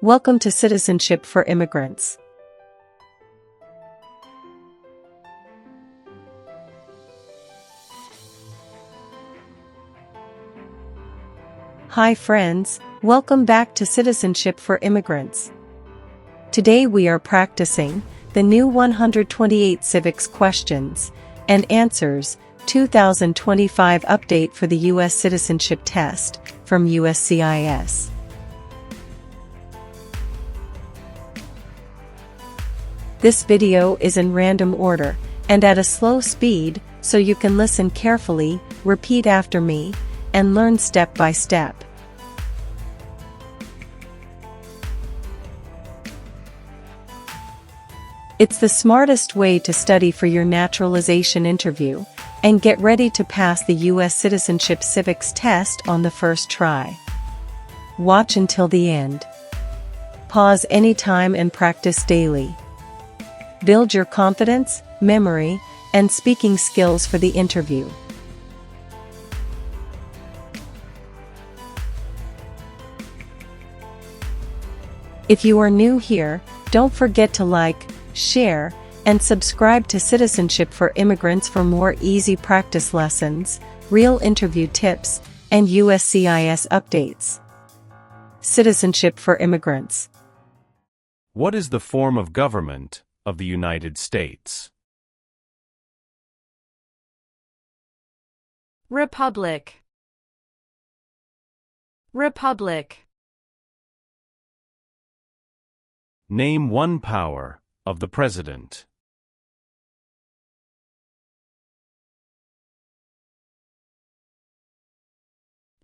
Welcome to Citizenship for Immigrants. Hi friends, welcome back to Citizenship for Immigrants. Today we are practicing the new 128 Civics Questions and Answers 2025 update for the U.S. Citizenship Test from USCIS. This video is in random order and at a slow speed, so you can listen carefully, repeat after me, and learn step by step. It's the smartest way to study for your naturalization interview and get ready to pass the U.S. Citizenship Civics Test on the first try. Watch until the end. Pause anytime and practice daily. Build your confidence, memory, and speaking skills for the interview. If you are new here, don't forget to like, share, and subscribe to Citizenship for Immigrants for more easy practice lessons, real interview tips, and USCIS updates. Citizenship for Immigrants. What is the form of government of the United States? Republic. Republic. Name one power of the President.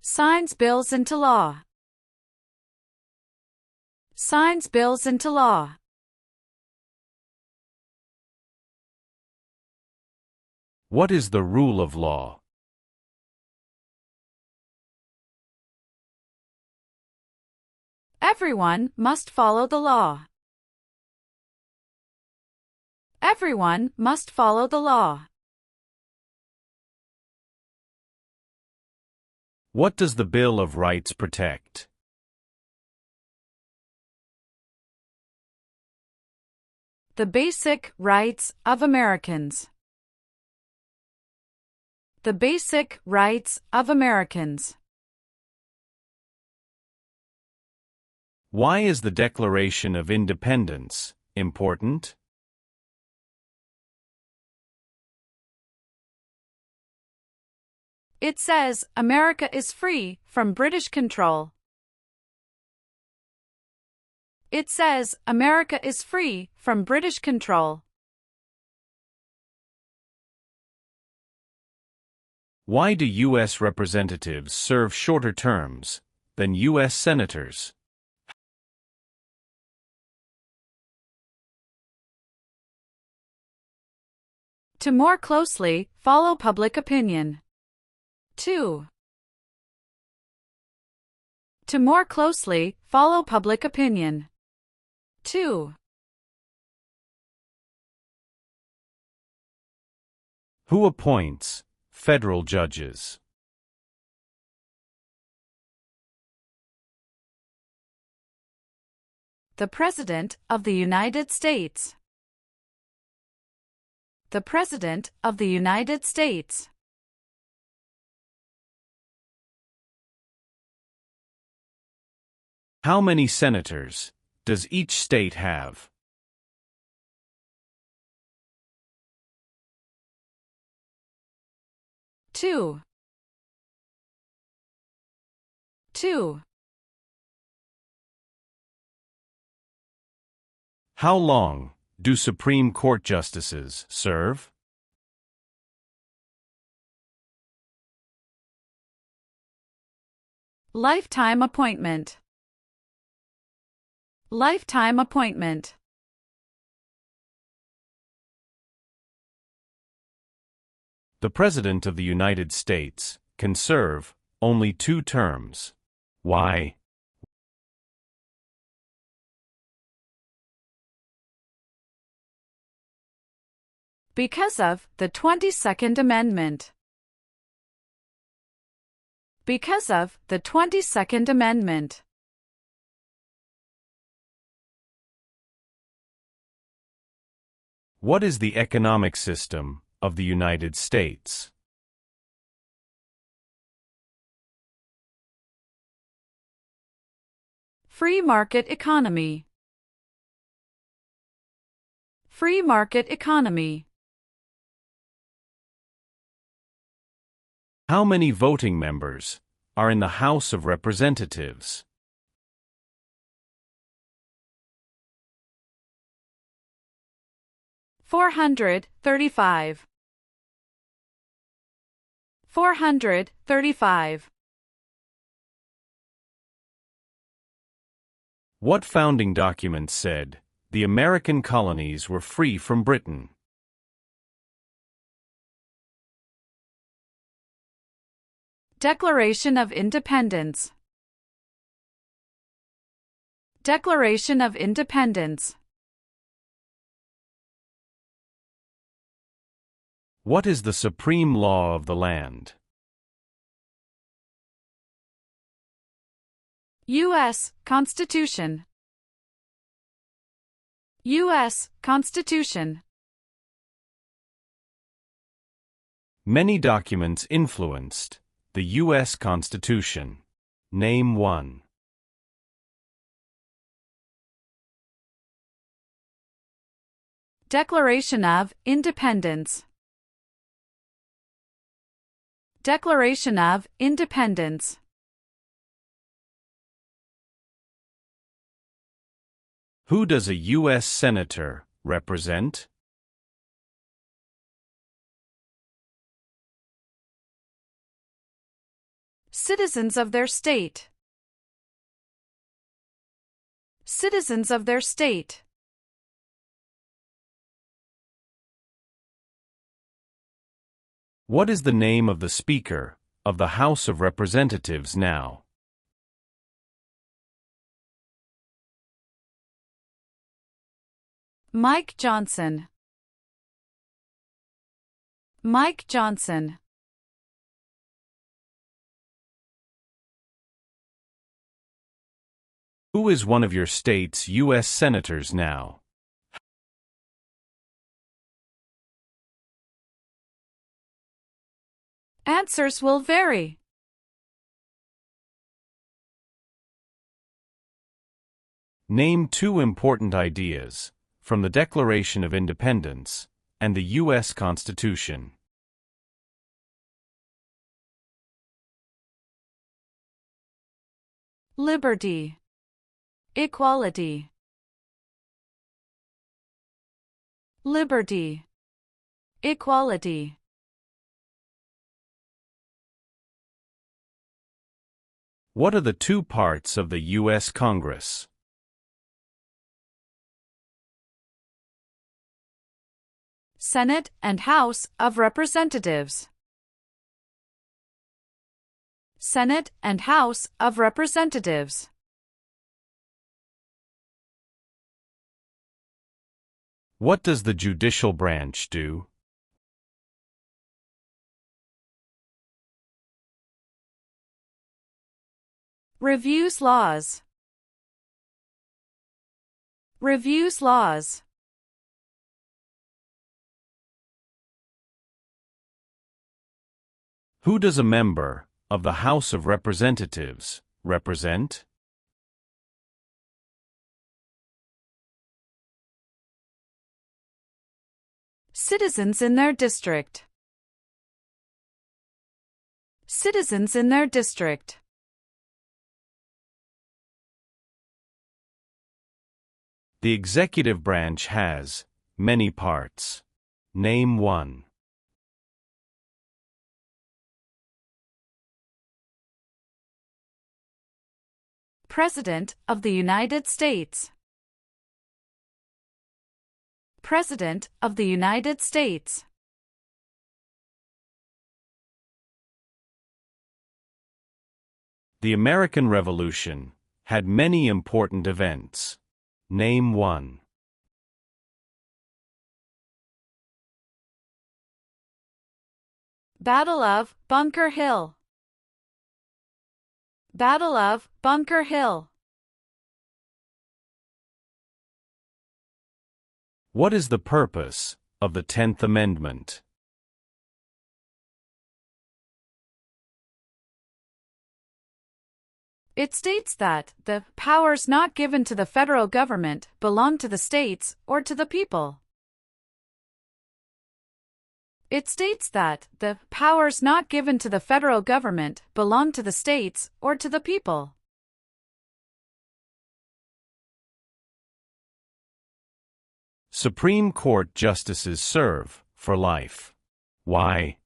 Signs bills into law. Signs bills into law. What is the rule of law? Everyone must follow the law. Everyone must follow the law. What does the Bill of Rights protect? The basic rights of Americans. The basic rights of Americans. Why is the Declaration of Independence important? It says America is free from British control. It says America is free from British control. Why do U.S. representatives serve shorter terms than U.S. senators? To more closely follow public opinion. 2. To more closely follow public opinion. 2. Who appoints federal judges? The President of the United States. The President of the United States. How many senators does each state have? Two. How long do Supreme Court justices serve? Lifetime appointment. Lifetime appointment. The President of the United States can serve only 2 terms. Why? Because of the 22nd Amendment. Because of the 22nd Amendment. What is the economic system of the United States? Free market economy. Free market economy. How many voting members are in the House of Representatives? $435. $435. What founding document said the American colonies were free from Britain? Declaration of Independence. Declaration of Independence. What is the supreme law of the land? U.S. Constitution. U.S. Constitution. Many documents influenced the U.S. Constitution. Name one. Declaration of Independence. Declaration of Independence. Who does a U.S. Senator represent? Citizens of their state. Citizens of their state. What is the name of the Speaker of the House of Representatives now? Mike Johnson. Mike Johnson. Who is one of your state's U.S. Senators now? Answers will vary. Name two important ideas from the Declaration of Independence and the U.S. Constitution. Liberty. Equality. Liberty. Equality. What are the two parts of the U.S. Congress? Senate and House of Representatives. Senate and House of Representatives. What does the judicial branch do? Reviews laws. Reviews laws. Who does a member of the House of Representatives represent? Citizens in their district. Citizens in their district. The executive branch has many parts. Name one. President of the United States. President of the United States. The American Revolution had many important events. Name one. Battle of Bunker Hill. Battle of Bunker Hill. What is the purpose of the 10th Amendment? It states that the powers not given to the federal government belong to the states or to the people. It states that the powers not given to the federal government belong to the states or to the people. Supreme Court justices serve for life. Why?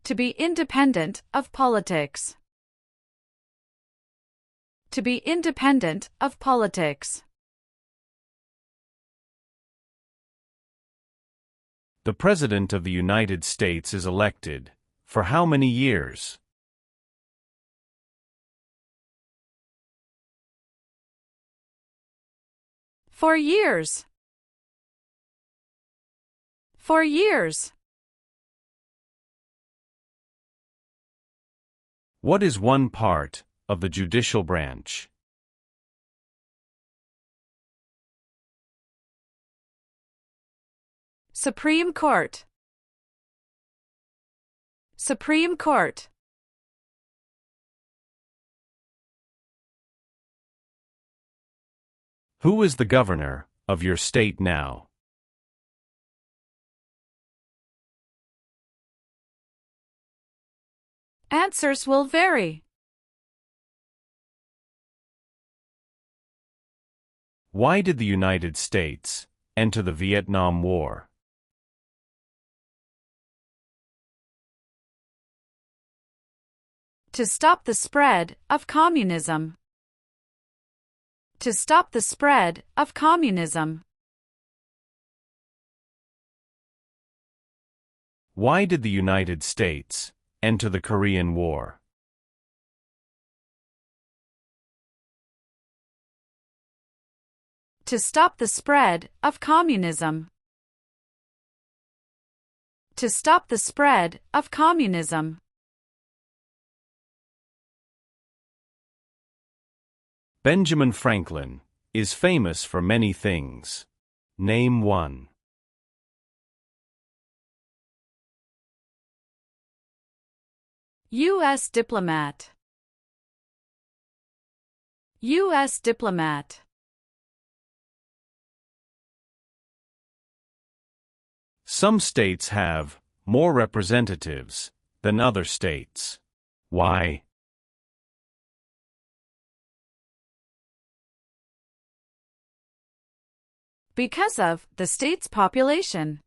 To be independent of politics. To be independent of politics. The President of the United States is elected for how many years? For years. For years. What is one part of the judicial branch? Supreme Court. Supreme Court. Who is the governor of your state now? Answers will vary. Why did the United States enter the Vietnam War? To stop the spread of communism. To stop the spread of communism. Why did the United States enter the Korean War? To stop the spread of communism. To stop the spread of communism. Benjamin Franklin is famous for many things. Name one. U.S. diplomat. U.S. diplomat. Some states have more representatives than other states. Why? Because of the state's population.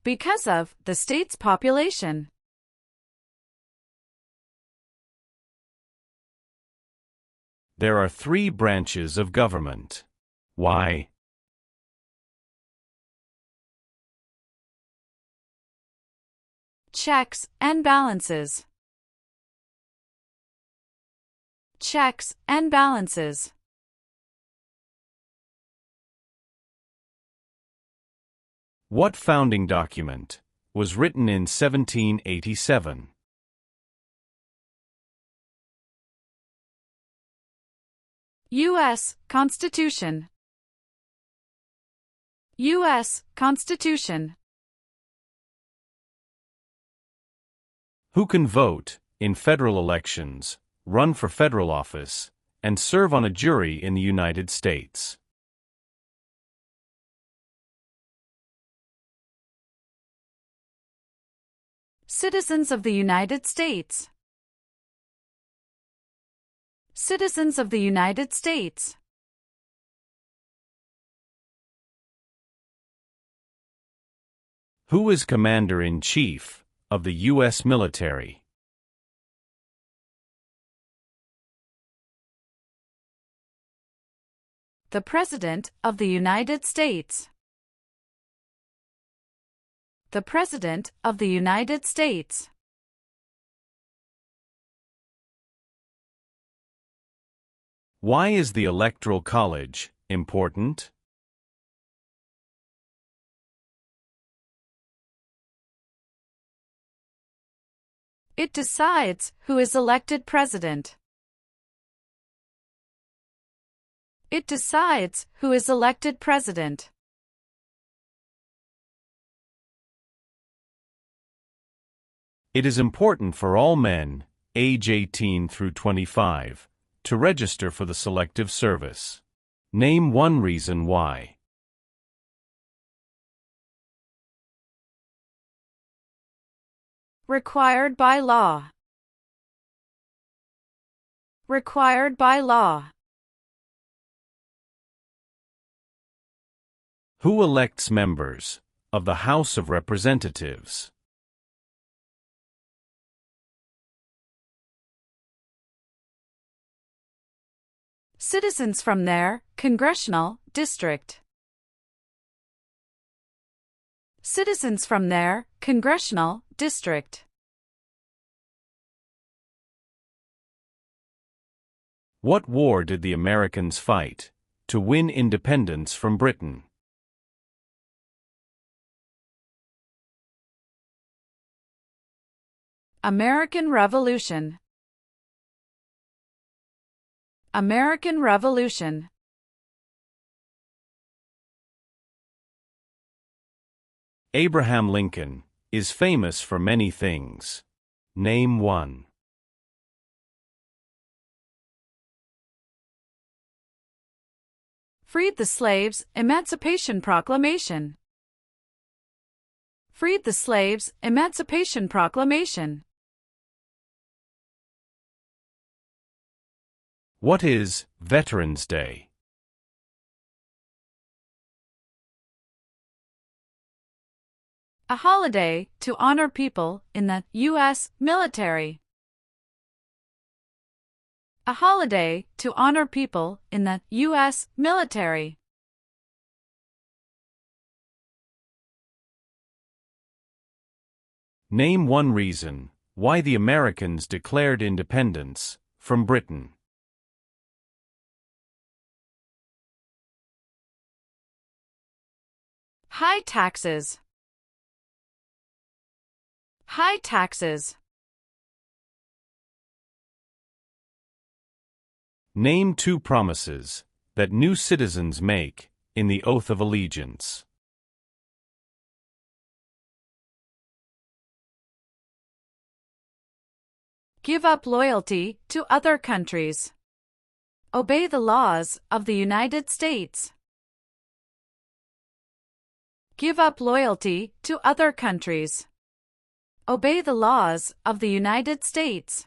Because of the state's population. There are 3 branches of government. Why? Checks and balances. Checks and balances. What founding document was written in 1787? U.S. Constitution. U.S. Constitution. Who can vote in federal elections, run for federal office, and serve on a jury in the United States? Citizens of the United States. Citizens of the United States. Who is Commander-in-Chief of the U.S. military? The President of the United States. The President of the United States. Why is the Electoral College important? It decides who is elected president. It decides who is elected president. It is important for all men, age 18 through 25, to register for the Selective Service. Name one reason why. Required by law. Required by law. Who elects members of the House of Representatives? Citizens from their congressional district. Citizens from their congressional district. What war did the Americans fight to win independence from Britain? American Revolution. American Revolution. Abraham Lincoln is famous for many things. Name one. Freed the slaves, Emancipation Proclamation. Freed the slaves, Emancipation Proclamation. What is Veterans Day? A holiday to honor people in the U.S. military. A holiday to honor people in the U.S. military. Name one reason why the Americans declared independence from Britain. High taxes. High taxes. Name two promises that new citizens make in the Oath of Allegiance. Give up loyalty to other countries. Obey the laws of the United States. Give up loyalty to other countries. Obey the laws of the United States.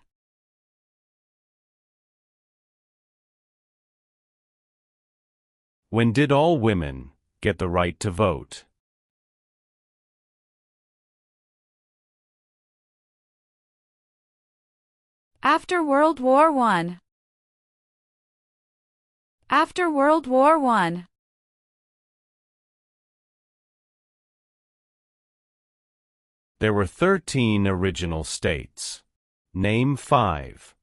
When did all women get the right to vote? After World War I. After World War I. There were 13 original states. Name 5.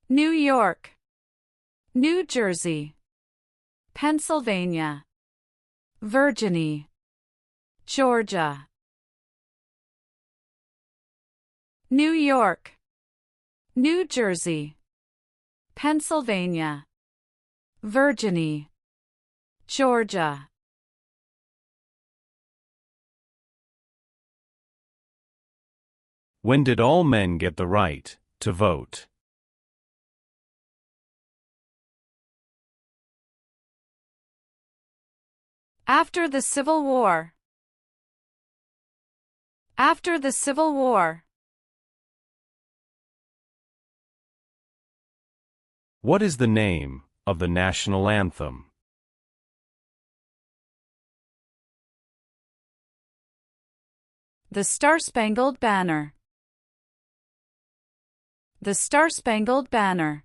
New York, New Jersey, Pennsylvania, Virginia, Georgia. New York, New Jersey, Pennsylvania, Virginia, Georgia. When did all men get the right to vote? After the Civil War. After the Civil War. What is the name of the national anthem? The Star-Spangled Banner. The Star-Spangled Banner.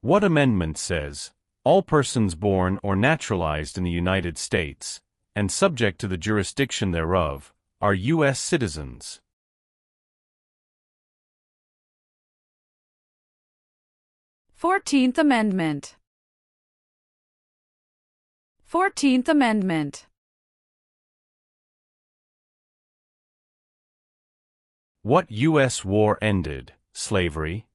What amendment says, all persons born or naturalized in the United States, and subject to the jurisdiction thereof, are U.S. citizens? 14th Amendment. 14th Amendment. What U.S. war ended slavery?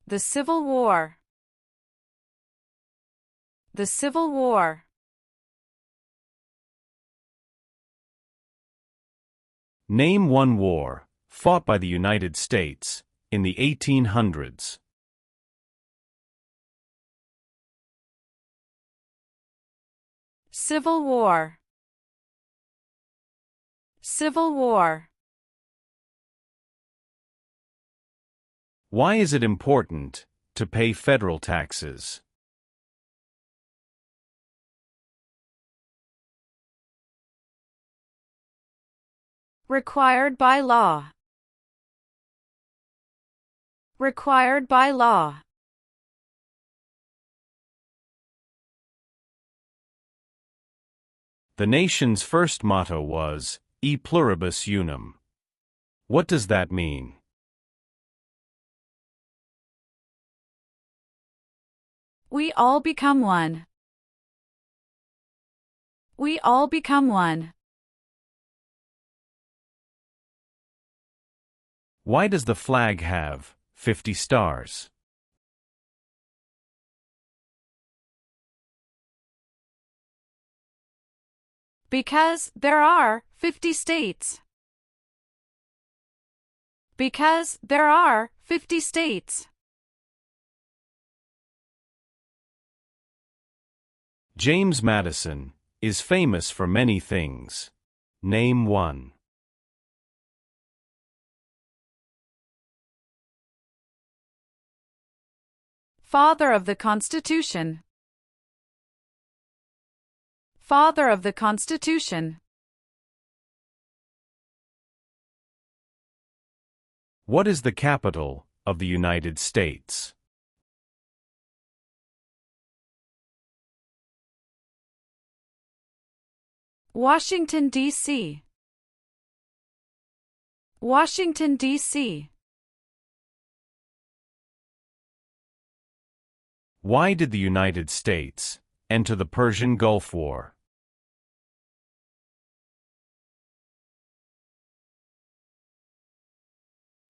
The Civil War. The Civil War. Name one war fought by the United States in the 1800s. Civil War. Civil War. Why is it important to pay federal taxes? Required by law. Required by law. The nation's first motto was, E pluribus unum. What does that mean? We all become one. We all become one. Why does the flag have 50 stars? Because there are 50 states. Because there are 50 states. James Madison is famous for many things. Name one. Father of the Constitution. Father of the Constitution. What is the capital of the United States? Washington, D.C. Washington, D.C. Why did the United States enter the Persian Gulf War?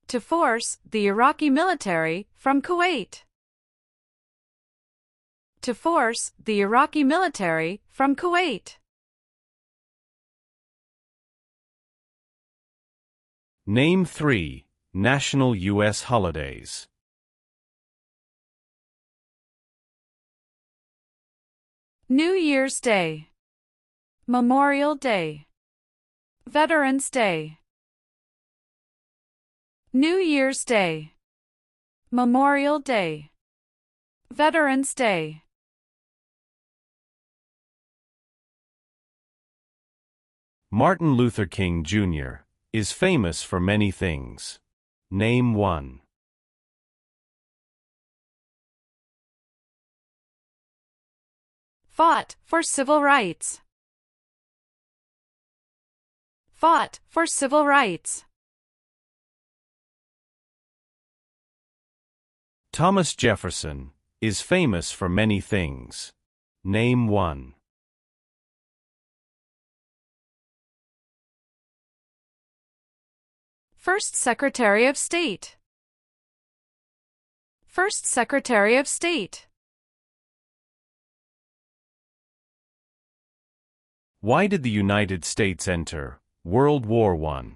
To force the Iraqi military from Kuwait. To force the Iraqi military from Kuwait. Name 3 national U.S. holidays. New Year's Day. Memorial Day. Veterans Day. New Year's Day. Memorial Day. Veterans Day. Martin Luther King Jr. is famous for many things. Name one. Fought for civil rights. Fought for civil rights. Thomas Jefferson is famous for many things. Name one. First Secretary of State. First Secretary of State. Why did the United States enter World War I?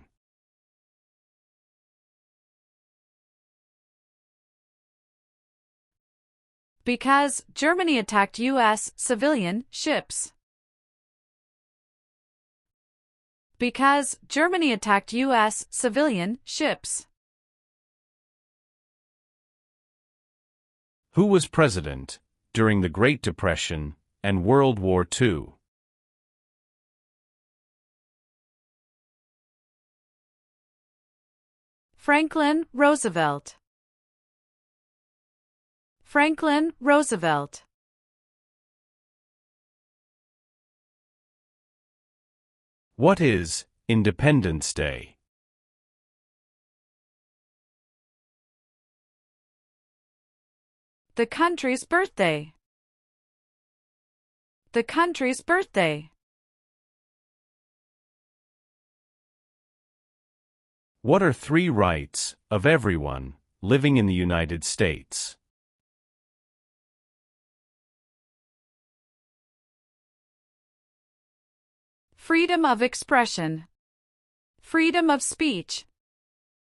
Because Germany attacked U.S. civilian ships. Because Germany attacked U.S. civilian ships. Who was president during the Great Depression and World War II? Franklin Roosevelt. Franklin Roosevelt. What is Independence Day? The country's birthday. The country's birthday. What are 3 rights of everyone living in the United States? Freedom of expression. Freedom of speech.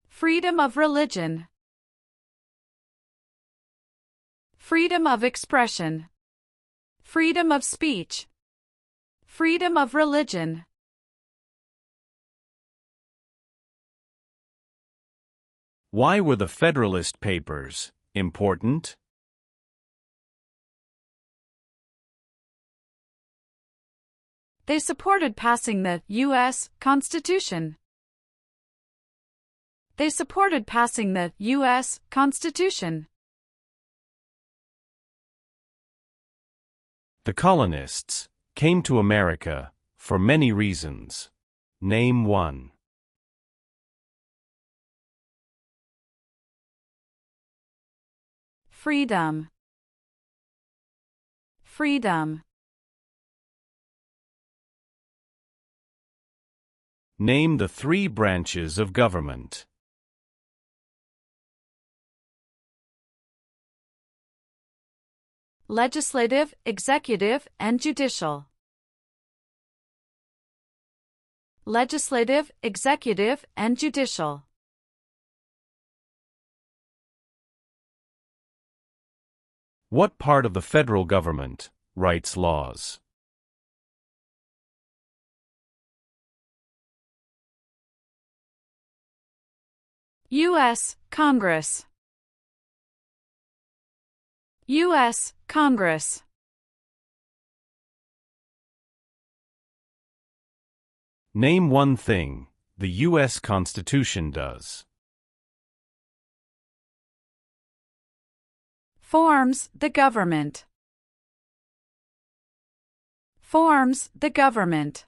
Freedom of religion. Freedom of expression. Freedom of speech. Freedom of religion. Why were the Federalist Papers important? They supported passing the U.S. Constitution. They supported passing the U.S. Constitution. The colonists came to America for many reasons. Name 1. Freedom. Freedom. Name the 3 branches of government. Legislative, executive, and judicial. Legislative, executive, and judicial. What part of the federal government writes laws? U.S. Congress. U.S. Congress. Name 1 thing the U.S. Constitution does. Forms the government. Forms the government.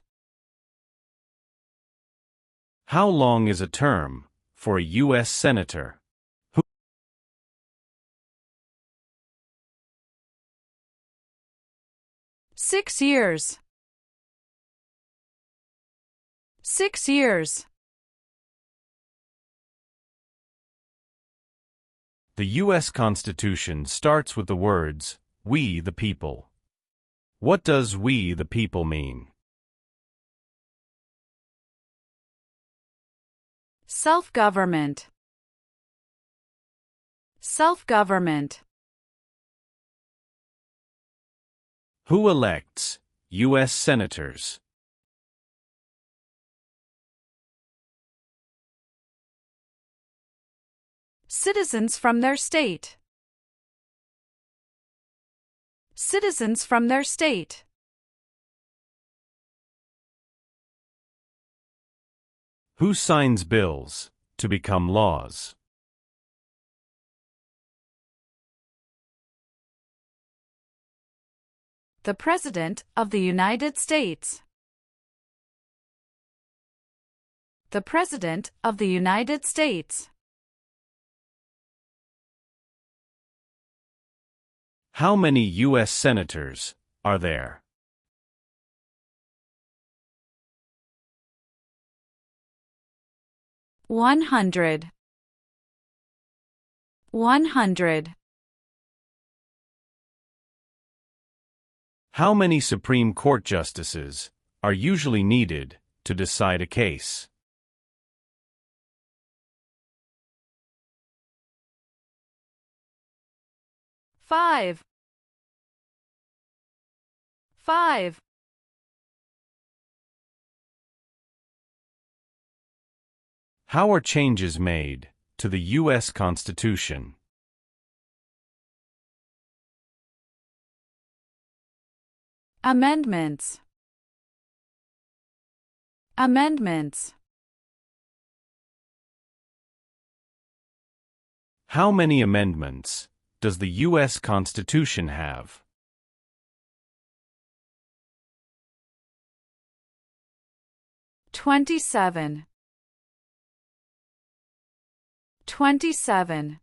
How long is a term for a U.S. Senator? 6 years. 6 years. The U.S. Constitution starts with the words, "We the people." What does "we the people" mean? Self-government. Self-government. Who elects U.S. senators? Citizens from their state. Citizens from their state. Who signs bills to become laws? The President of the United States. The President of the United States. How many U.S. senators are there? One hundred. 100. How many Supreme Court justices are usually needed to decide a case? 5. 5. How are changes made to the U.S. Constitution? Amendments. Amendments. How many amendments does the U.S. Constitution have? 27. 27.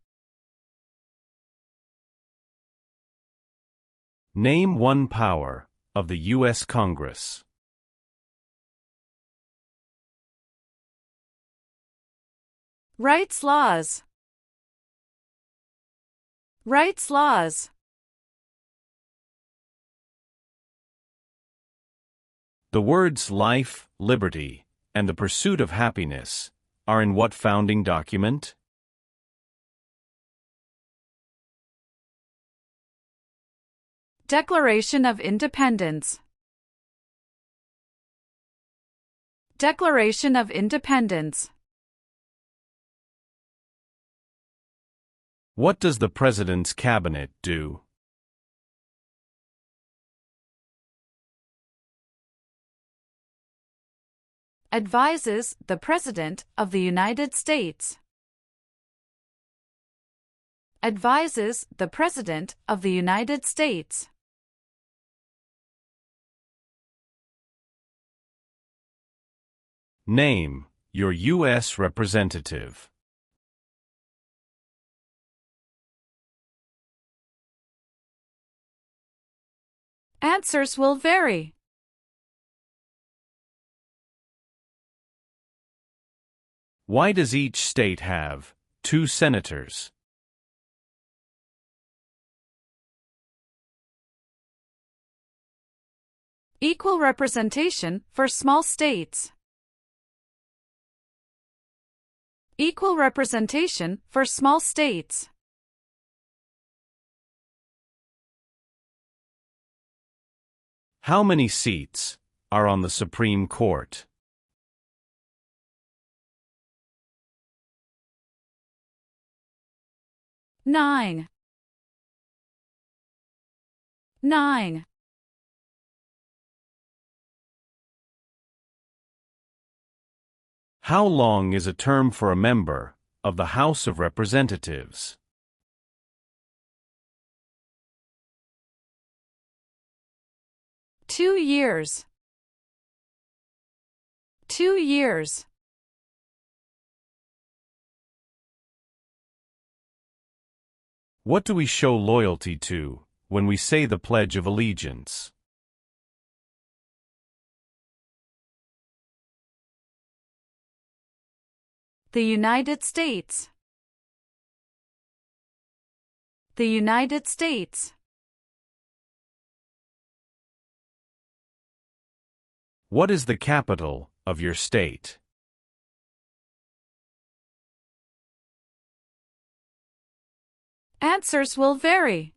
Name one power of the U.S. Congress. Rights laws. Rights laws. The words life, liberty, and the pursuit of happiness are in what founding document? Declaration of Independence. Declaration of Independence. What does the President's Cabinet do? Advises the President of the United States. Advises the President of the United States. Name your U.S. representative. Answers will vary. Why does each state have 2 senators? Equal representation for small states. Equal representation for small states. How many seats are on the Supreme Court? Nine. How long is a term for a member of the House of Representatives? Two years. 2 years. What do we show loyalty to when we say the Pledge of Allegiance? The United States. The United States. What is the capital of your state? Answers will vary.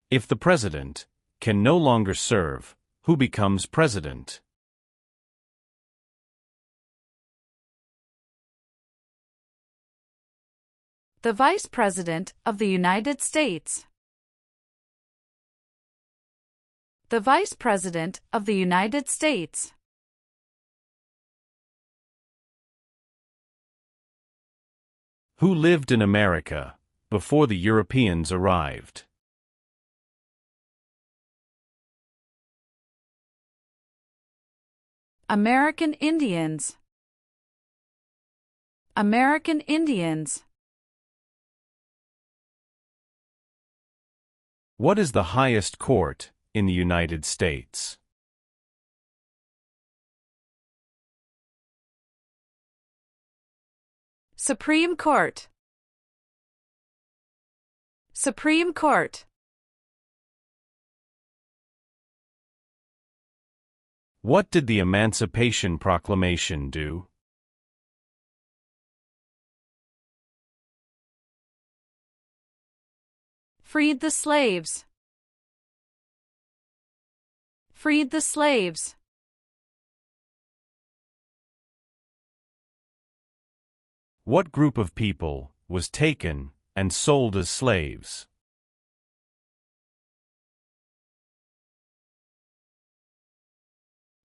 If the president can no longer serve, who becomes president? The Vice President of the United States. The Vice President of the United States. Who lived in America before the Europeans arrived? American Indians. American Indians. What is the highest court in the United States? Supreme Court. Supreme Court. What did the Emancipation Proclamation do? Freed the slaves. Freed the slaves. What group of people was taken and sold as slaves?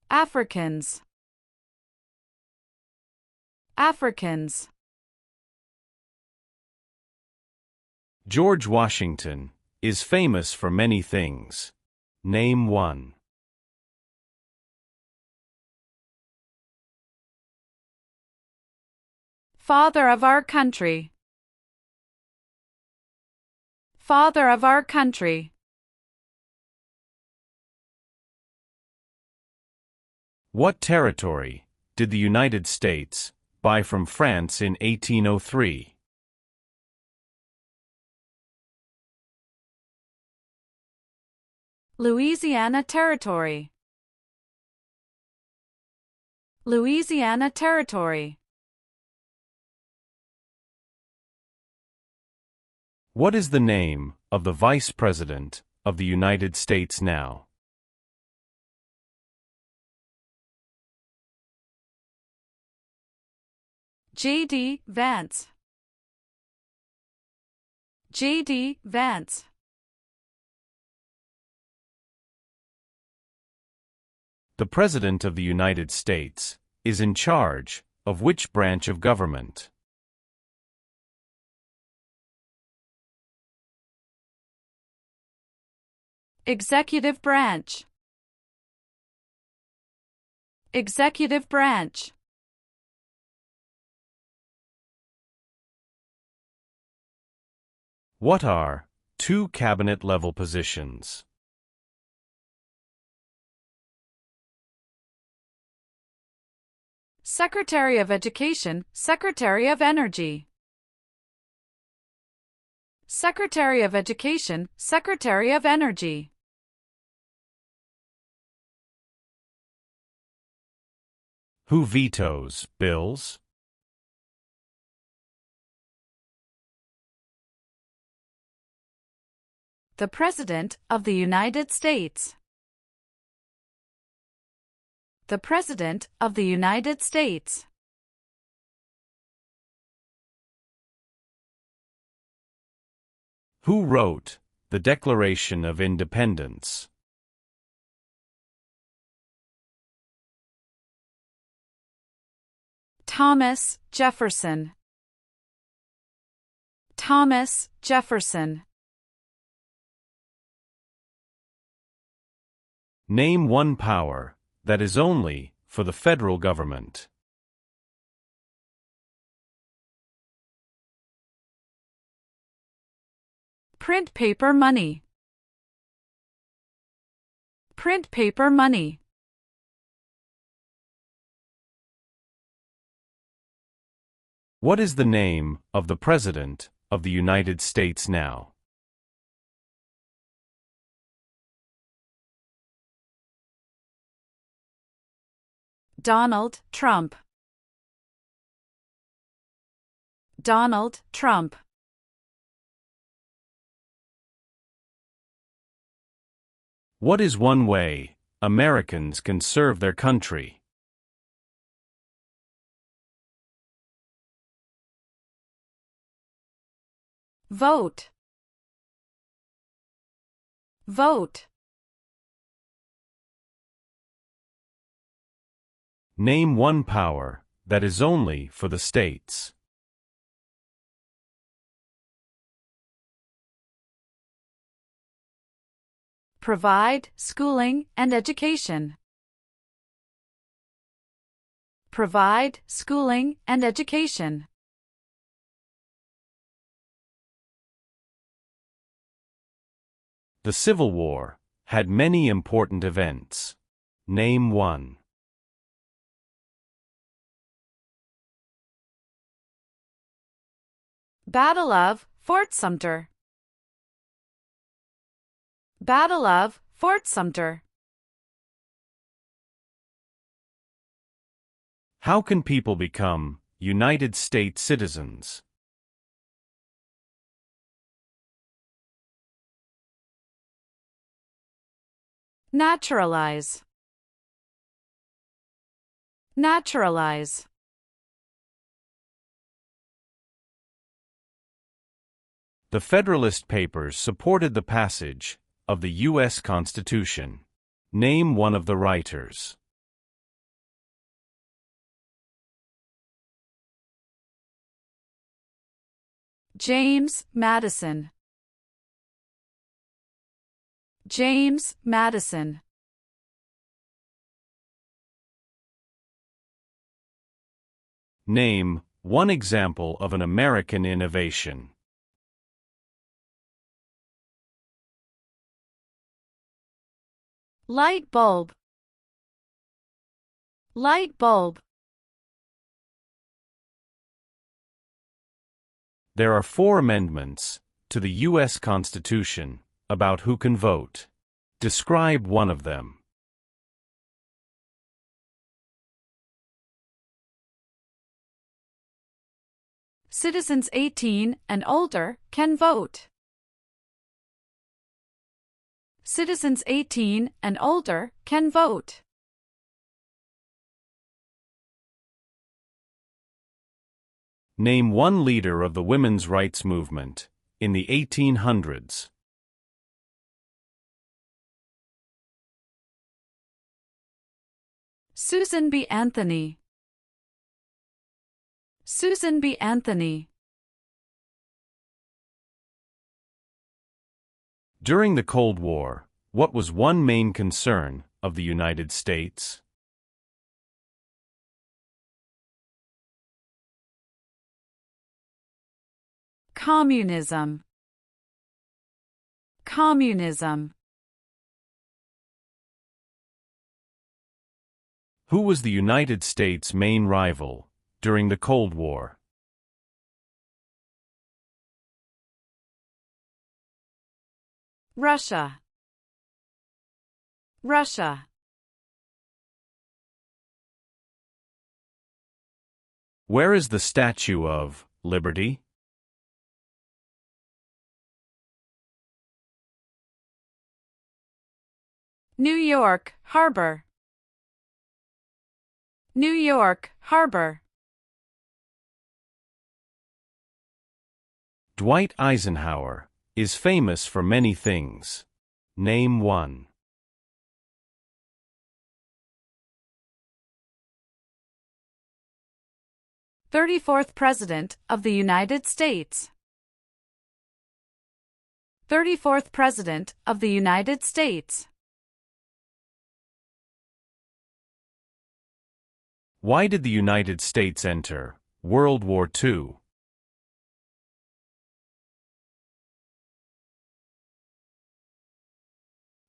Africans. Africans. George Washington is famous for many things. Name one. Father of our country. father of our country. What territory did the United States buy from France in 1803? Louisiana Territory. Louisiana Territory. What is the name of the Vice President of the United States now? J.D. Vance. J.D. Vance. The President of the United States is in charge of which branch of government? Executive branch. Executive branch. What are two cabinet-level positions? Secretary of Education, Secretary of Energy. Secretary of Education, Secretary of Energy. Who vetoes bills? The President of the United States. The President of the United States. Who wrote the Declaration of Independence? Thomas Jefferson. Thomas Jefferson. Name one power that is only for the federal government. Print paper money. Print paper money. What is the name of the President of the United States now? Donald Trump. Donald Trump. What is one way Americans can serve their country? Vote. Vote. Name one power that is only for the states. Provide schooling and education. Provide schooling and education. The Civil War had many important events. Name one. Battle of Fort Sumter. Battle of Fort Sumter. How can people become United States citizens? Naturalize. Naturalize. The Federalist Papers supported the passage of the U.S. Constitution. Name one of the writers. James Madison. James Madison. Name one example of an American innovation. Light bulb. Light bulb. There are 4 amendments to the U.S. Constitution about who can vote. Describe one of them. Citizens 18 and older can vote. Citizens 18 and older can vote. Name one leader of the women's rights movement in the 1800s. Susan B. Anthony. Susan B. Anthony. During the Cold War, what was one main concern of the United States? Communism. Communism. Who was the United States' main rival during the Cold War? Russia. Russia. Where is the Statue of Liberty? New York Harbor. New York Harbor. Dwight Eisenhower is famous for many things. Name one. "34th President of the United States." 34th President of the United States. Why did the United States enter World War II?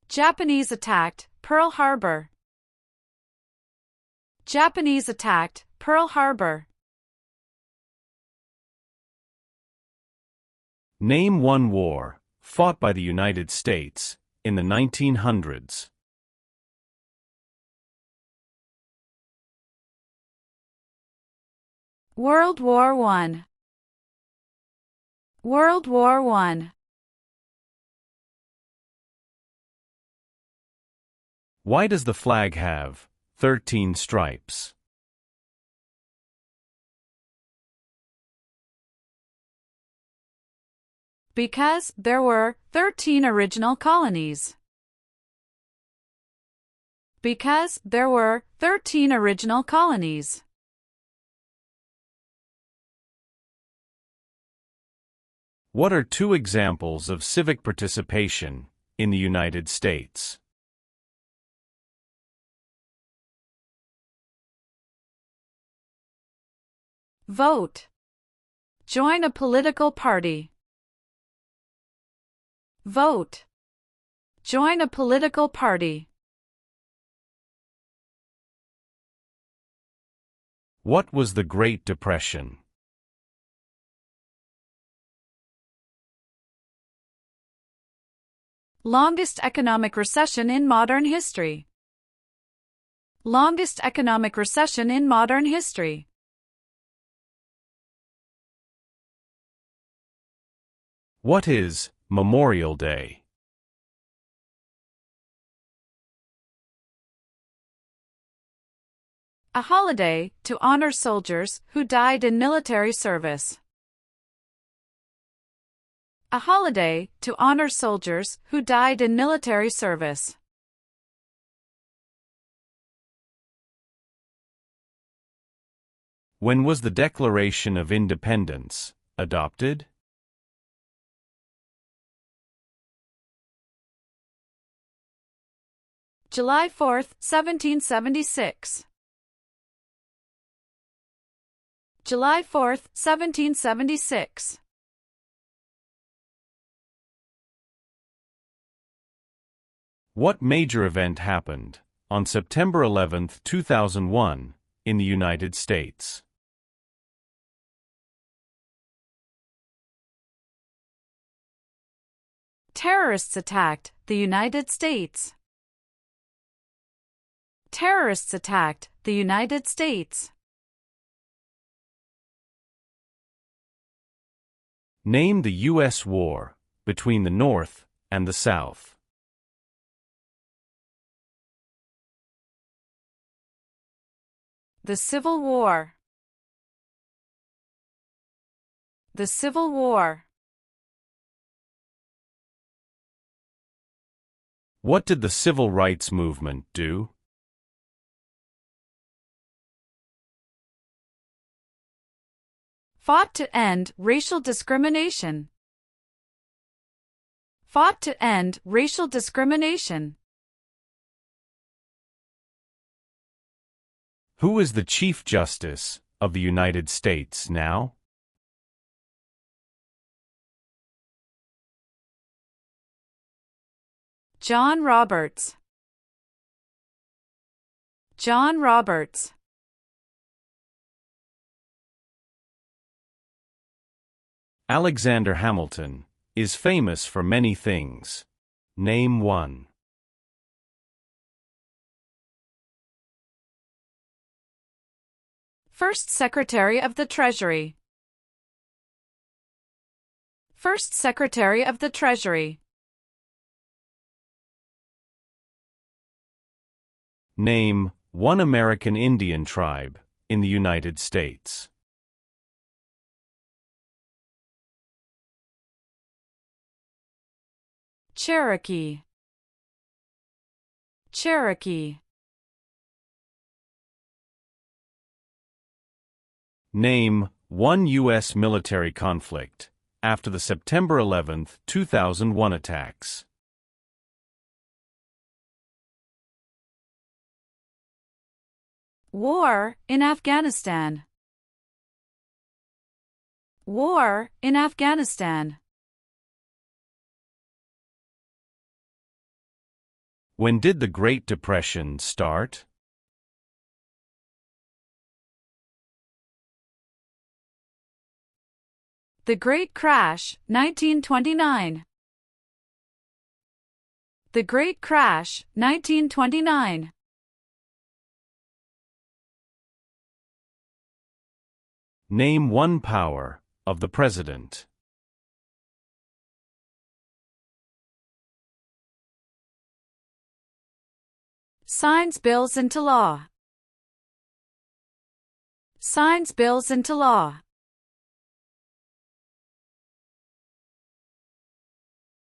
Japanese attacked Pearl Harbor. Japanese attacked Pearl Harbor. Name one war fought by the United States in the 1900s. World War I. World War I. Why does the flag have 13 stripes? Because there were 13 original colonies. Because there were 13 original colonies. What are 2 examples of civic participation in the United States? Vote. Join a political party. Vote. Join a political party. What was the Great Depression? Longest economic recession in modern history. Longest economic recession in modern history. What is Memorial Day? A holiday to honor soldiers who died in military service. A holiday to honor soldiers who died in military service. When was the Declaration of Independence adopted? July 4, 1776. July 4, 1776. What What major event happened on September 11, 2001, in the United States? Terrorists attacked the United States. Terrorists attacked the United States. Name the U.S. war between the North and the South. The Civil War. The Civil War. What did the Civil Rights Movement do? Fought to end racial discrimination. Fought to end racial discrimination. Who is the Chief Justice of the United States now? John Roberts. John Roberts. Alexander Hamilton is famous for many things. Name one. First Secretary of the Treasury. First Secretary of the Treasury. Name one American Indian tribe in the United States. Cherokee. Cherokee. Name one U.S. military conflict after the September 11, 2001 attacks. War in Afghanistan. War in Afghanistan. When did the Great Depression start? The Great Crash, 1929. The Great Crash, 1929. Name one power of the President. Signs bills into law. Signs bills into law.